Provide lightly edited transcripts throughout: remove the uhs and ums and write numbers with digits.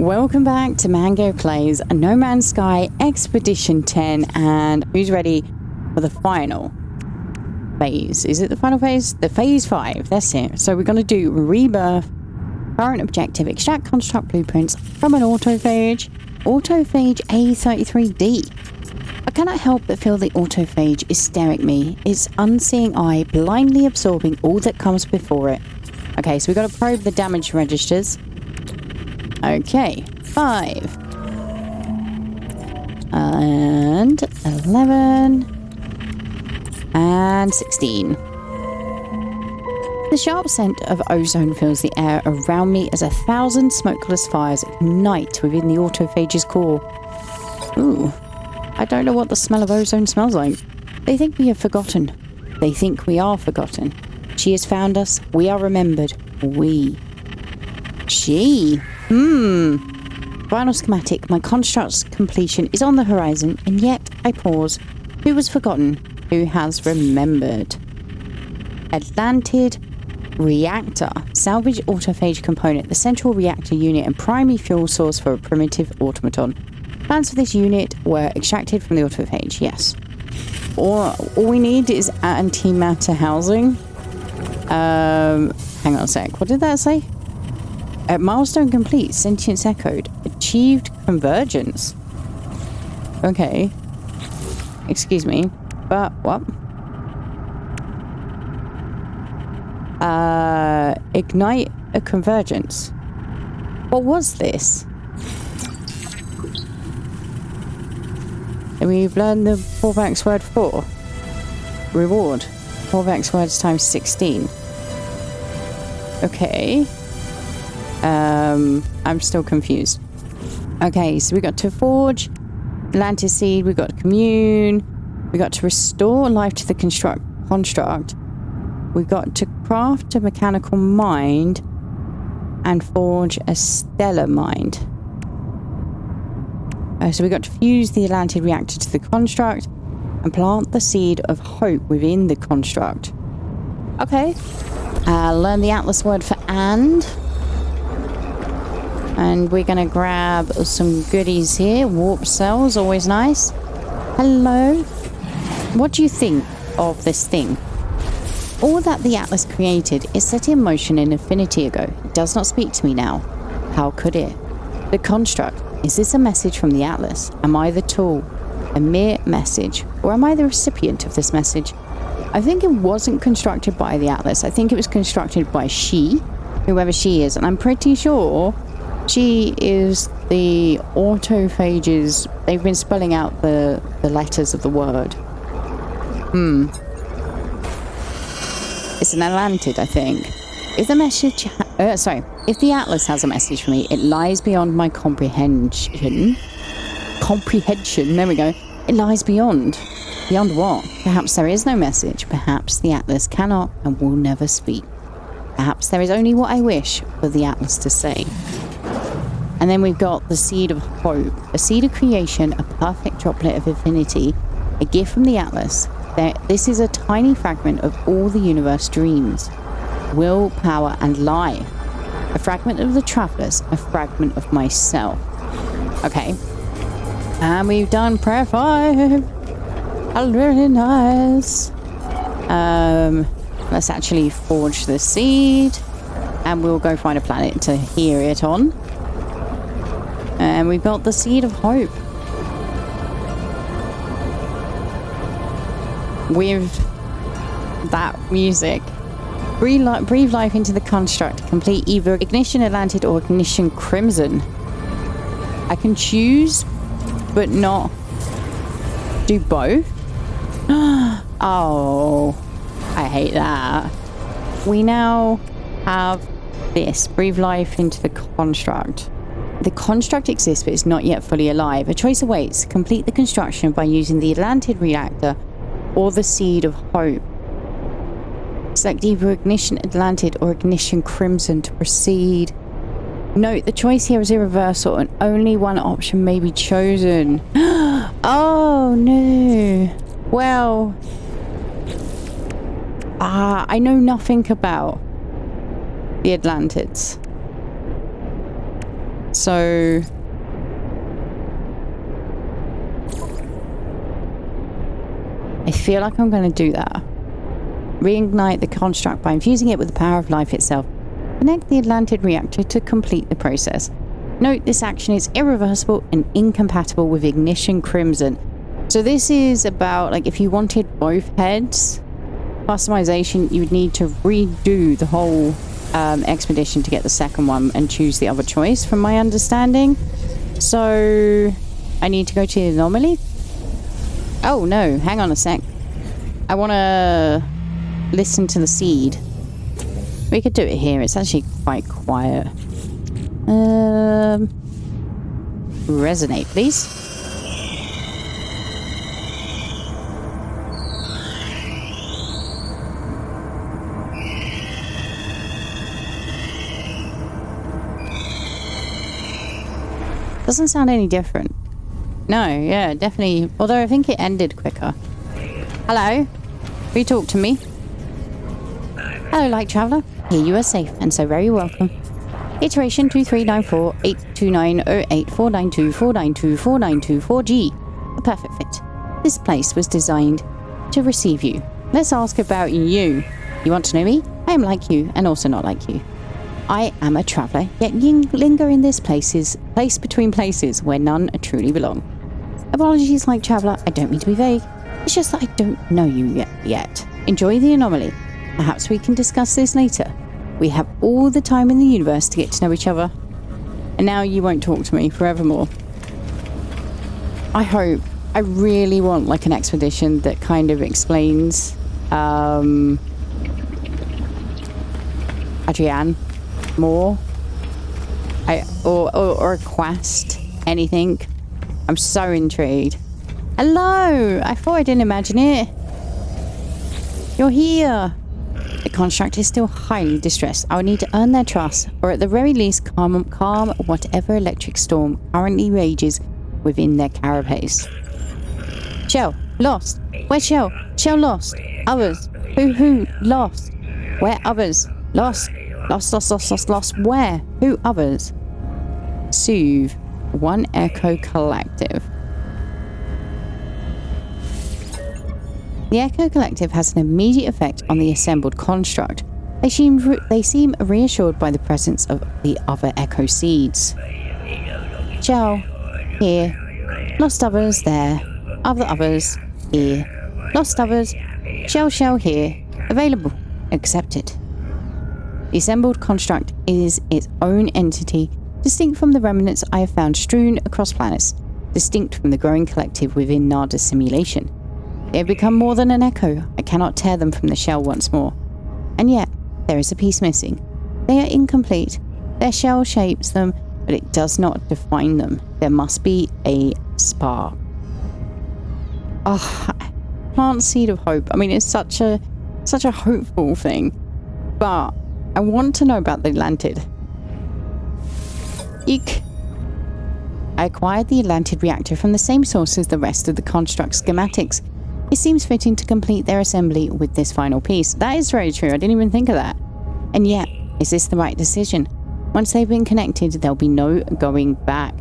Welcome back to Mango Plays No Man's Sky Expedition 10, and who's ready for the final phase? Is it the final phase? The phase 5, that's it. So we're going to do rebirth, current objective, extract construct blueprints from an autophage A33D. I cannot help but feel the autophage is staring at me, its unseeing eye blindly absorbing all that comes before it. Okay, so we've got to probe the damage registers. Okay, 5 and 11 and 16. The sharp scent of ozone fills the air around me as 1,000 smokeless fires ignite within the autophage's core. Ooh, I don't know what the smell of ozone smells like. They think we have forgotten. They think we are forgotten. She has found us. We are remembered. We. She. Final schematic. My construct's completion is on the horizon, and yet I pause. Who was forgotten? Who has remembered? Atlantid reactor. Salvage autophage component. The central reactor unit and primary fuel source for a primitive automaton. Plans for this unit were extracted from the autophage. Yes. All we need is antimatter housing. Hang on a sec. What did that say? Milestone complete. Sentience echoed. Achieved convergence. Okay. Excuse me. But what? Ignite a convergence. What was this? And we've learned the 4x word 4. Reward. 4x words times 16. Okay. I'm still confused. Okay, so we got to forge, Atlantis seed, we got to commune, we got to restore life to the construct, we got to craft a mechanical mind and forge a stellar mind. So we got to fuse the Atlantid reactor to the construct and plant the seed of hope within the construct. Okay. Learn the Atlas word for and we're gonna grab some goodies here. Warp cells, always nice. Hello. What do you think of this thing? All that the Atlas created is set in motion an infinity ago. It does not speak to me now. How could it? The construct. Is this a message from the Atlas? Am I the tool? A mere message? Or am I the recipient of this message? I think it wasn't constructed by the Atlas. I think it was constructed by she, whoever she is. And I'm pretty sure she is the autophages. They've been spelling out the letters of the word. It's an Atlantid, I think. If the message... if the Atlas has a message for me, it lies beyond my comprehension. Comprehension, there we go. It lies beyond. Beyond what? Perhaps there is no message. Perhaps the Atlas cannot and will never speak. Perhaps there is only what I wish for the Atlas to say. And then we've got the seed of hope. A seed of creation, a perfect droplet of infinity, a gift from the Atlas. This is a tiny fragment of all the universe dreams. Will, power, and life. A fragment of the travelers, a fragment of myself. Okay. And we've done prayer 5. Really nice. Let's actually forge the seed. And we'll go find a planet to hear it on. And we've got the seed of hope. With that music. Breathe life into the construct. Complete either Ignition Atlantid or Ignition Crimson. I can choose, but not do both. Oh, I hate that. We now have this. Breathe life into the construct. The construct exists, but is not yet fully alive. A choice awaits. Complete the construction by using the Atlantid reactor or the seed of hope. Select either Ignition Atlantid or Ignition Crimson to proceed. Note, the choice here is irreversible and only one option may be chosen. Oh no. Well, I know nothing about the Atlantids. So... I feel like I'm going to do that. Reignite the construct by infusing it with the power of life itself. Connect the Atlantid reactor to complete the process. Note this action is irreversible and incompatible with Ignition Crimson. So this is about, like, if you wanted both heads, customization, you would need to redo the whole expedition to get the second one and choose the other choice, from my understanding. So I need to go to the anomaly. Oh no, hang on a sec. I want to listen to the seed. We could do it here. It's actually quite quiet. Resonate, please. Doesn't sound any different. No, yeah, definitely. Although I think it ended quicker. Hello? Will you talk to me? Hello, Light Traveller. Here you are safe, and so very welcome. Iteration 2394-829-08-492-492-492-4G. A perfect fit. This place was designed to receive you. Let's ask about you. You want to know me? I am like you, and also not like you. I am a traveller, yet linger in this place between places where none truly belong. Apologies, Light Traveller, I don't mean to be vague. It's just that I don't know you yet. Enjoy the anomaly. Perhaps we can discuss this later. We have all the time in the universe to get to know each other. And now you won't talk to me forevermore. I hope. I really want, like, an expedition that kind of explains Adrienne more. Or a quest. Anything. I'm so intrigued. Hello! I thought I didn't imagine it. You're here. The construct is still highly distressed. I would need to earn their trust, or at the very least calm whatever electric storm currently rages within their carapace. Shell, lost. Where's Shell? Shell lost. Others. Who? Lost. Where others? Lost. Lost. Where? Who others? Soothe. One Echo Collective. The Echo Collective has an immediate effect on the assembled construct. They seem reassured by the presence of the other Echo Seeds. Shell, here. Lost others, there. Others, here. Lost others. Shell, here. Available. Accepted. The assembled construct is its own entity, distinct from the remnants I have found strewn across planets, distinct from the growing collective within Nada's simulation. They have become more than an echo. I cannot tear them from the shell once more. And yet, there is a piece missing. They are incomplete. Their shell shapes them, but it does not define them. There must be a spark. Oh, plant seed of hope. I mean, it's such a hopeful thing. But I want to know about the Atlantid. Eek. I acquired the Atlantid reactor from the same source as the rest of the construct schematics. It seems fitting to complete their assembly with this final piece. That is very true. I didn't even think of that. And yet, is this the right decision? Once they've been connected, there'll be no going back.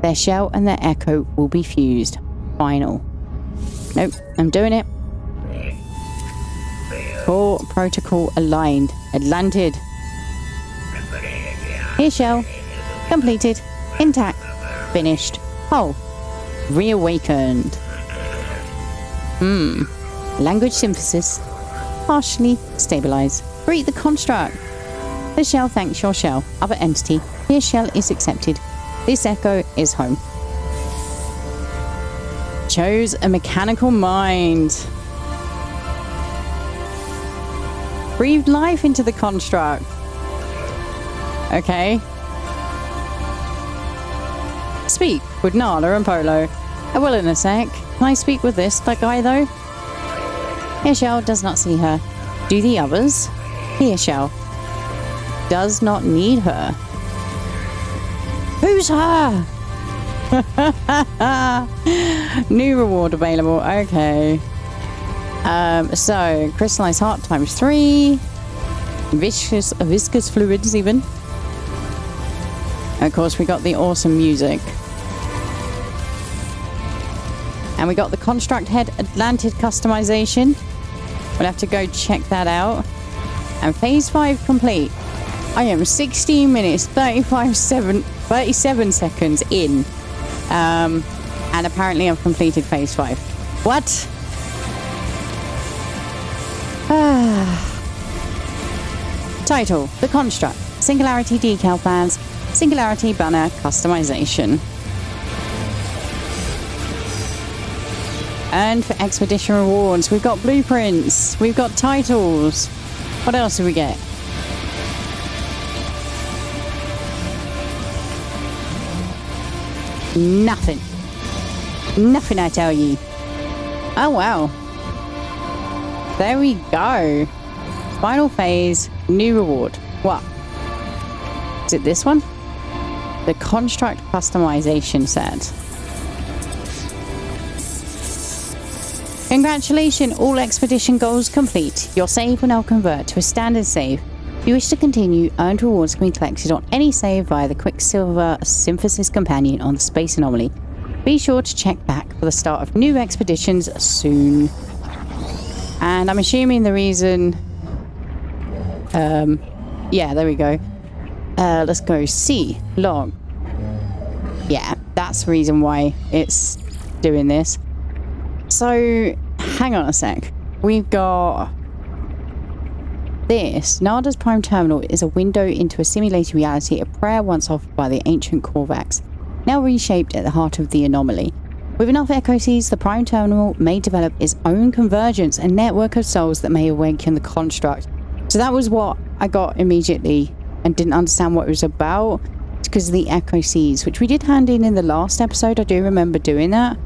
Their shell and their echo will be fused. Final. Nope, I'm doing it. Core protocol aligned. Atlantid. Here, shell. Completed. Intact. Finished. Whole. Reawakened. Language synthesis. Partially stabilize. Greet the construct. The shell thanks your shell. Other entity. Here shell is accepted. This echo is home. Chose a mechanical mind. Breathed life into the construct. Okay. Speak with Nala and Polo. I will in a sec. Can I speak with that guy though? Here Shell does not see her. Do the others? Here Shell does not need her. Who's her? New reward available. Okay. So crystallized heart ×3. Viscous fluids even. Of course, we got the awesome music. And we got the construct head Atlantid customization. We'll have to go check that out. And phase 5 complete. I am 16 minutes, 37 seconds in. And apparently I've completed phase 5. What? Title, The Construct, Singularity Decal Plans, Singularity Banner Customization. And for Expedition Rewards, we've got blueprints, we've got titles. What else do we get? Nothing. Nothing, I tell you. Oh, wow. There we go. Final phase, new reward. What? Is it this one? The Construct Customization set. Congratulations, all expedition goals complete. Your save will now convert to a standard save. If you wish to continue, earned rewards can be collected on any save via the Quicksilver Synthesis Companion on the Space Anomaly. Be sure to check back for the start of new expeditions soon. And I'm assuming the reason... yeah, there we go. Let's go C, log. Yeah, that's the reason why it's doing this. So, hang on a sec. We've got this. Nada's Prime Terminal is a window into a simulated reality, a prayer once offered by the ancient Korvax, now reshaped at the heart of the anomaly. With enough echo seeds, the Prime Terminal may develop its own convergence and network of souls that may awaken the construct. So that was what I got immediately and didn't understand what it was about. It's because of the echo seeds, which we did hand in the last episode. I do remember doing that.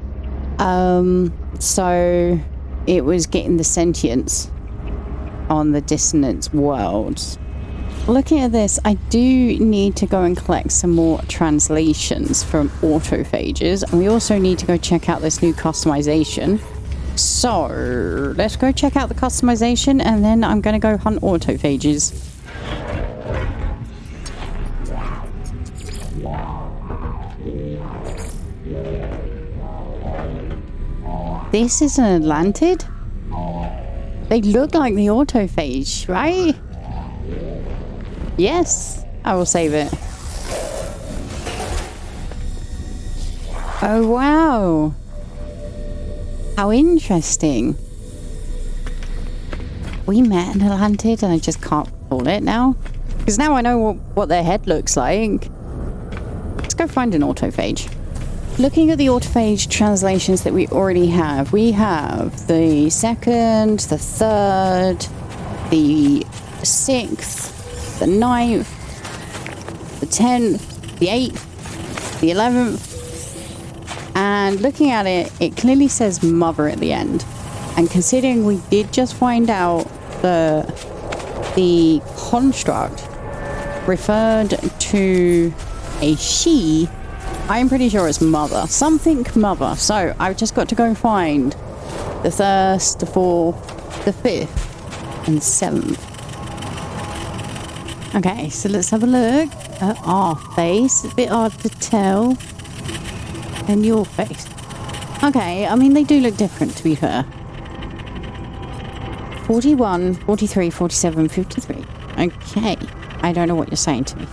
So it was getting the sentience on the dissonance worlds. Looking at this, I do need to go and collect some more translations from autophages, and we also need to go check out this new customization. So let's go check out the customization, and then I'm going to go hunt autophages. This is an Atlantid? They look like the autophage, right? Yes, I will save it. Oh, wow. How interesting. We met an Atlantid and I just can't call it now. Because now I know what their head looks like. Let's go find an autophage. Looking at the autophage translations that we already have, we have the 2nd, the 3rd, the 6th, the 9th, the 10th, the 8th, the 11th, and looking at it, it clearly says mother at the end. And considering we did just find out the construct referred to a she, I'm pretty sure it's mother. Something mother. So I've just got to go find the 1st, the 4th, the 5th, and 7th. Okay, so let's have a look at our face. A bit hard to tell. And your face. Okay, I mean, they do look different, to be fair. 41, 43, 47, 53. Okay. I don't know what you're saying to me.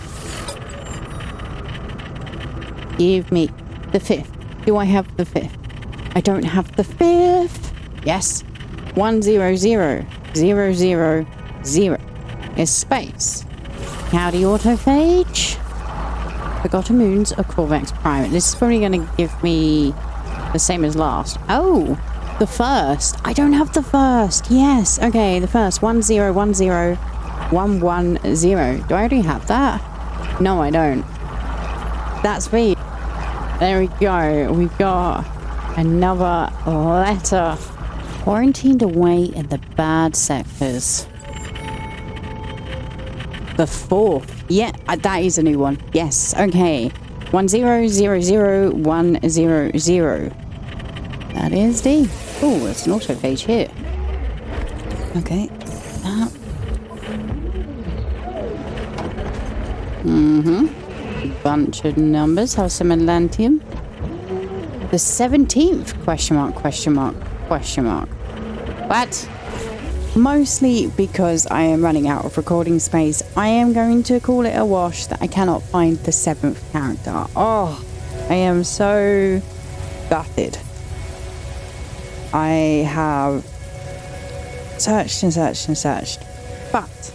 Give me the 5th. Do I have the 5th? I don't have the 5th. Yes. 100 000 is space. Howdy, autophage. Forgotten Moons of Korvax Prime. This is probably going to give me the same as last. Oh, the 1st. I don't have the 1st. Yes. Okay, the 1st. 1010 110. Do I already have that? No, I don't. That's me. There we go. We've got another letter. Quarantined away in the bad sectors. The 4th. Yeah, that is a new one. Yes, okay. 1000100. That is D. Oh, it's an autophage here. Okay. bunch of numbers. Have some Atlantium. The 17th? Question mark, question mark, question mark. But mostly because I am running out of recording space, I am going to call it a wash that I cannot find the 7th character. Oh, I am so gutted. I have searched and searched and searched. But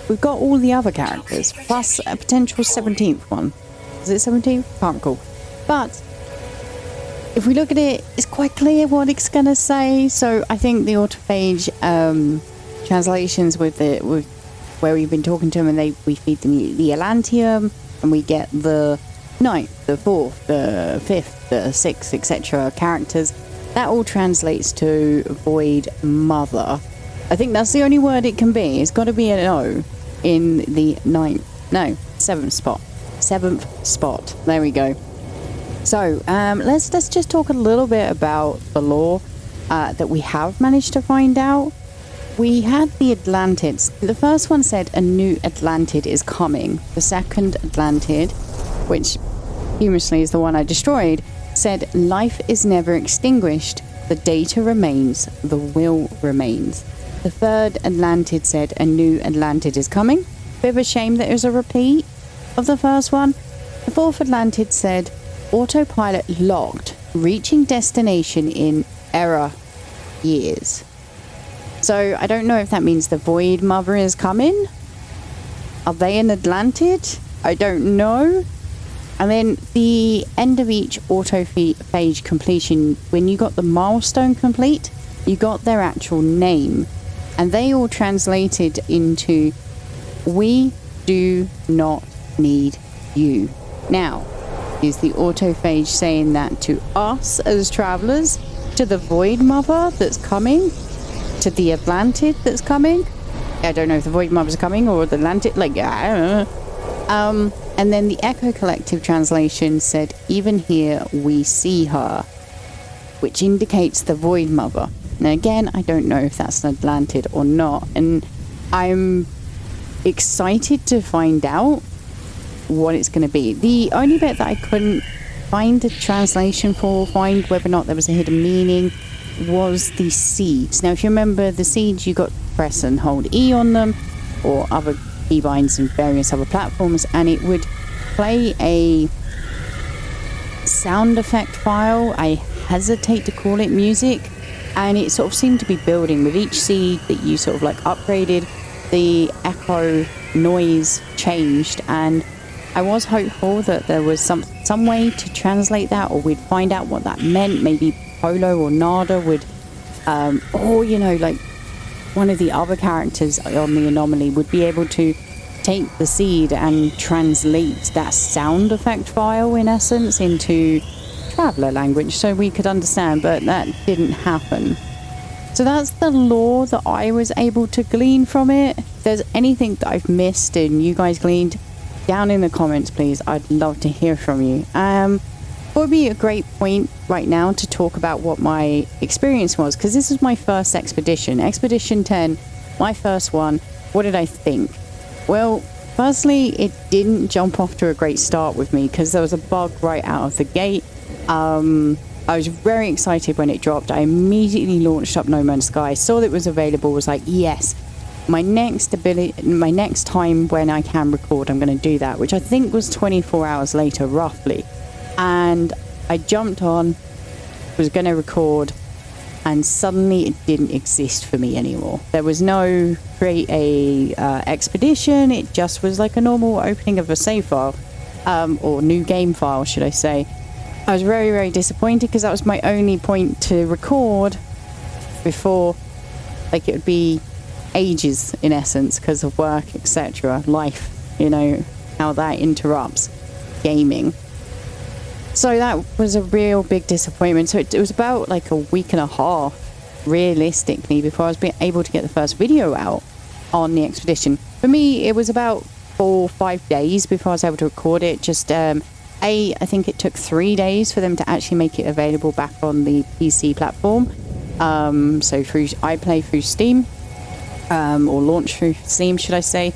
we've got all the other characters, plus a potential 17th one. Is it 17th? Can't recall. But if we look at it, it's quite clear what it's going to say. So I think the autophage translations with where we've been talking to them, and we feed them the Atlantium, and we get the 9th, the 4th, the 5th, the 6th, etc. characters. That all translates to Void Mother. I think that's the only word it can be. It's got to be an O in the 7th spot. 7th spot. There we go. So let's just talk a little bit about the lore that we have managed to find out. We had the Atlantids. The first one said a new Atlantid is coming. The second Atlantid, which humorously is the one I destroyed, said life is never extinguished. The data remains. The will remains. The third Atlantid said a new Atlantid is coming. Bit of a shame that it was a repeat of the first one. The fourth Atlantid said autopilot locked, reaching destination in error years. So I don't know if that means the Void Mother is coming. Are they an Atlantid? I don't know. And then the end of each autophage completion, when you got the milestone complete, you got their actual name. And they all translated into, we do not need you. Now, is the autophage saying that to us as travelers, to the Void Mother that's coming, to the Atlantid that's coming? I don't know if the Void Mother's coming or the Atlantid, I don't know. And then the Echo Collective translation said, even here we see her, which indicates the Void Mother. Now again, I don't know if that's an Atlantid or not, and I'm excited to find out what it's going to be. The only bit that I couldn't find a translation for, find whether or not there was a hidden meaning, was the seeds. Now if you remember the seeds, you got to press and hold E on them, or other keybinds and various other platforms, and it would play a sound effect file. I hesitate to call it music, and it sort of seemed to be building with each seed that you sort of like upgraded. The echo noise changed, and I was hopeful that there was some way to translate that, or we'd find out what that meant. Maybe Polo or Nada would, or you know, like one of the other characters on the anomaly would be able to take the seed and translate that sound effect file, in essence, into traveler language so we could understand, but that didn't happen. So that's the lore that I was able to glean from it. If there's anything that I've missed and you guys gleaned, down in the comments please, I'd love to hear from you. Would be a great point right now to talk about what my experience was, because this is my first expedition. Expedition 10, my first one. What did I think? Well, firstly, it didn't jump off to a great start with me because there was a bug right out of the gate. I was very excited when it dropped. I immediately launched up No Man's Sky, saw that it was available, was like, yes, my next time when I can record, I'm going to do that, which I think was 24 hours later, roughly. And I jumped on, was going to record, and suddenly it didn't exist for me anymore. There was no create a expedition. It just was like a normal opening of a save file, or new game file, should I say. I was very, very disappointed because that was my only point to record before, like, it would be ages in essence because of work, etc., life, you know, how that interrupts gaming. So that was a real big disappointment. So it was about like a week and a half realistically before I was able to get the first video out on the expedition. For me, it was about 4 or 5 days before I was able to record it. Just I think it took 3 days for them to actually make it available back on the PC platform. So I play through Steam, or launch through Steam, should I say.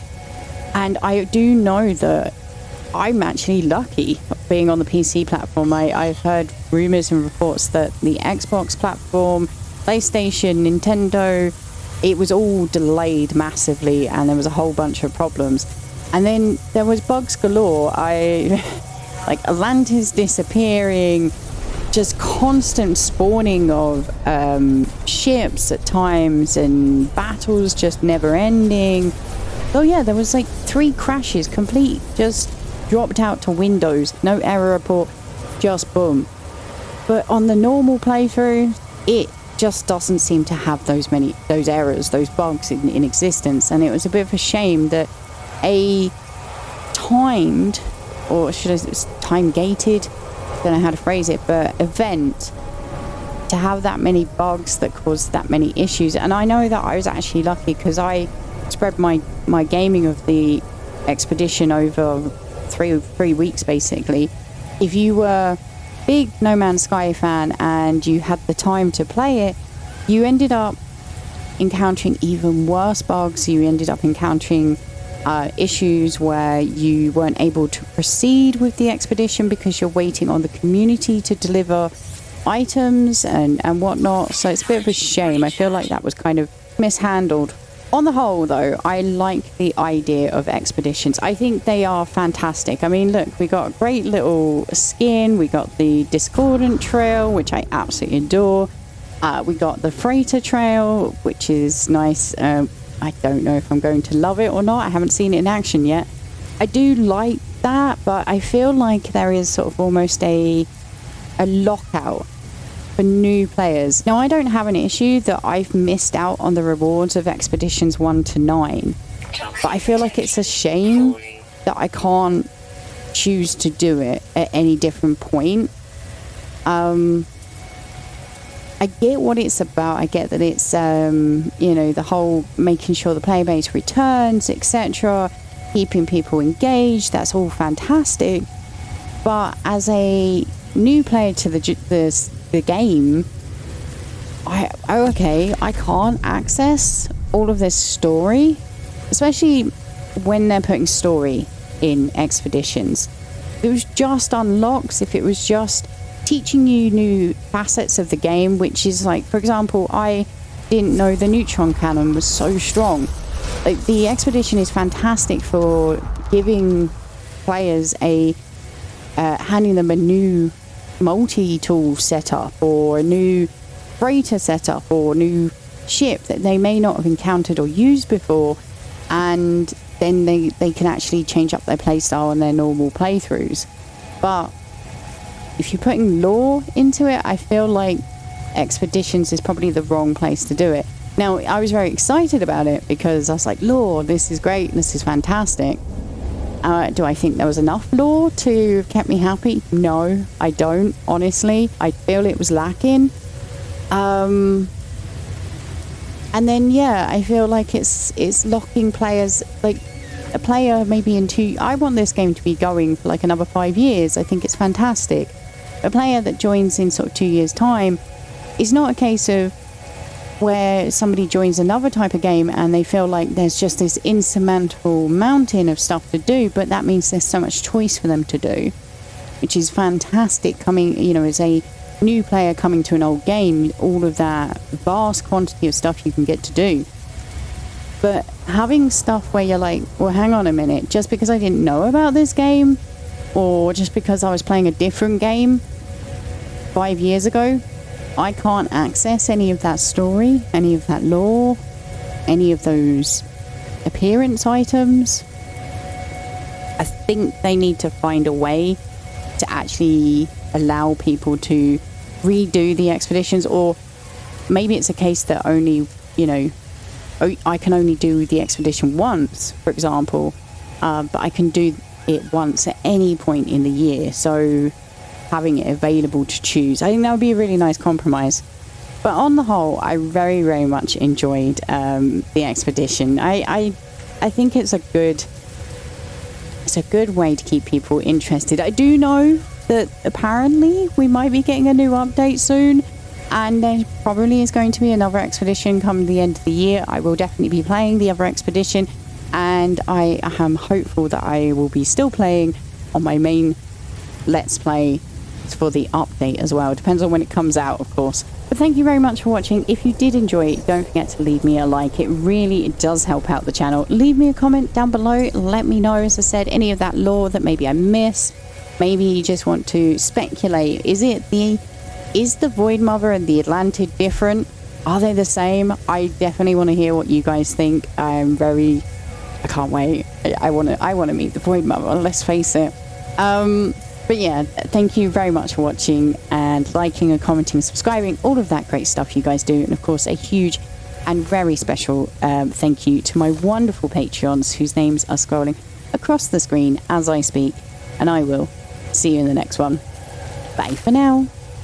And I do know that I'm actually lucky being on the PC platform. I've heard rumors and reports that the Xbox platform, PlayStation, Nintendo, it was all delayed massively, and there was a whole bunch of problems. And then there was bugs galore. Like Atlantis disappearing, just constant spawning of ships at times, and battles just never ending. Oh yeah, there was like 3 crashes, complete, just dropped out to Windows, no error report, just boom. But on the normal playthrough, it just doesn't seem to have those errors, those bugs in existence. And it was a bit of a shame that a timed, or should I say time gated, don't know how to phrase it, but event to have that many bugs that caused that many issues. And I know that I was actually lucky because I spread my gaming of the expedition over three weeks basically. If you were a big No Man's Sky fan and you had the time to play it, you ended up encountering even worse bugs. You ended up encountering issues where you weren't able to proceed with the expedition because you're waiting on the community to deliver items and whatnot. So it's a bit of a shame. I feel like that was kind of mishandled. On the whole, though, I like the idea of expeditions. I think they are fantastic. I mean, look, we got a great little skin. We got the Discordant Trail, which I absolutely adore. We got the Freighter Trail, which is nice. I don't know if I'm going to love it or not. I haven't seen it in action yet. I do like that, but I feel like there is sort of almost a lockout for new players. Now, I don't have an issue that I've missed out on the rewards of Expeditions 1 to 9, but I feel like it's a shame that I can't choose to do it at any different point. I get what it's about. I get that it's, the whole making sure the player base returns, etc., keeping people engaged. That's all fantastic. But as a new player to the game, I can't access all of this story, especially when they're putting story in expeditions. It was just unlocks. If it was just teaching you new facets of the game, which is like, for example, I didn't know the neutron cannon was so strong. Like, the expedition is fantastic for giving players handing them a new multi-tool setup, or a new freighter setup, or a new ship that they may not have encountered or used before, and then they can actually change up their playstyle on their normal playthroughs. But if you're putting lore into it, I feel like Expeditions is probably the wrong place to do it. Now, I was very excited about it because I was like, lore, this is great, this is fantastic. Do I think there was enough lore to have kept me happy? No, I don't, honestly. I feel it was lacking. And then, yeah, I feel like it's locking players, like a player maybe I want this game to be going for like another 5 years. I think it's fantastic. A player that joins in sort of 2 years' time is not a case of where somebody joins another type of game and they feel like there's just this insurmountable mountain of stuff to do, but that means there's so much choice for them to do, which is fantastic. Coming, as a new player coming to an old game, all of that vast quantity of stuff you can get to do. But having stuff where you're like, well, hang on a minute, just because I didn't know about this game, or just because I was playing a different game 5 years ago, I can't access any of that story, any of that lore, any of those appearance items. I think they need to find a way to actually allow people to redo the expeditions, or maybe it's a case that only, I can only do the expedition once, for example, but I can do it once at any point in the year. So having it available to choose, I think that would be a really nice compromise. But on the whole, I very, very much enjoyed the expedition. I think it's a good way to keep people interested. I do know that apparently we might be getting a new update soon, and there probably is going to be another expedition come the end of the year. I will definitely be playing the other expedition, and I am hopeful that I will be still playing on my main Let's Play for the update as well. Depends on when it comes out, of course. But thank you very much for watching. If you did enjoy it, don't forget to leave me a like. It really does help out the channel. Leave me a comment down below. Let me know, as I said, any of that lore that maybe I missed. Maybe you just want to speculate. Is the Void Mother and the Atlantid different? Are they the same? I definitely want to hear what you guys think. I can't wait. I want to meet the Void Mother, let's face it. But yeah, thank you very much for watching and liking and commenting, subscribing, all of that great stuff you guys do. And of course, a huge and very special thank you to my wonderful Patreons whose names are scrolling across the screen as I speak. And I will see you in the next one. Bye for now.